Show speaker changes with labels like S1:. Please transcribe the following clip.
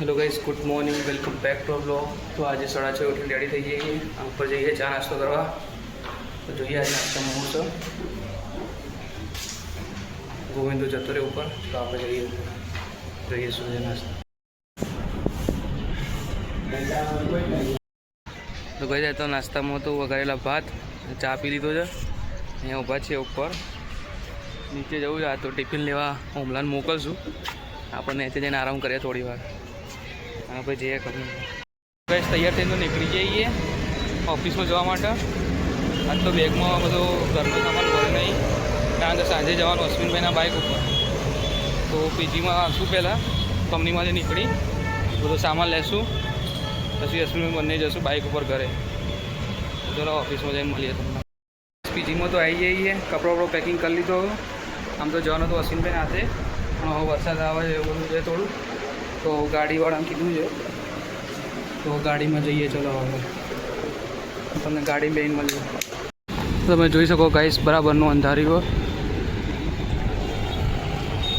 S1: Hello guys, good morning, welcome back to our blog. तो आज 6:30 उठीને ready થઈ જઈએ, ઉપર જઈએ ચા નાસ્તો કરવા। તો જોઈએ આજે નાસ્તામાં હું છે। ગોવિંદો જતો રહે ઉપર, તો આપણે જઈએ સૂર્ય નાસ્તો। તો ગઈ જાય તો નાસ્તામાં તો વઘારેલા ભાત, ચા પી લીધો છે। અહીંયા ઊભા છે ઉપર, નીચે જવું છે। આ તો ટિફિન લેવા હોમલાને મોકલશું, આપણે નીચે જઈને આરામ કરીએ થોડી વાર, અને પછી જઈએ કંપની। બસ તૈયાર થઈને તો નીકળી જઈએ ઓફિસમાં જવા માટે। આજ તો બેગમાં બધો ઘરનો સામાન ભરે નહીં, કારણ કે સાંજે જવાનું અશ્વિનભાઈના બાઇક ઉપર। તો પીજીમાં આવશું, પહેલાં કંપનીમાંથી નીકળી બધો સામાન લેશું, પછી અશ્વિનભાઈ બંને જશું બાઇક ઉપર ઘરે। ચલો ઓફિસમાં જઈને મળીએ તમને। પીજીમાં તો આવી જઈએ, કપડો વપડો પેકિંગ કરી લીધો। આમ તો જવાનું તો અશ્વિનભાઈ હાથે, પણ હવે વરસાદ આવે છે એવું બધું છે થોડું, તો ગાડીવાળાને કીધું છે, તો ગાડીમાં જઈએ। ચલો હવે તમને ગાડી બેન મળીએ। તમે જોઈ શકો ગાઈસ, બરાબરનું અંધાર્યું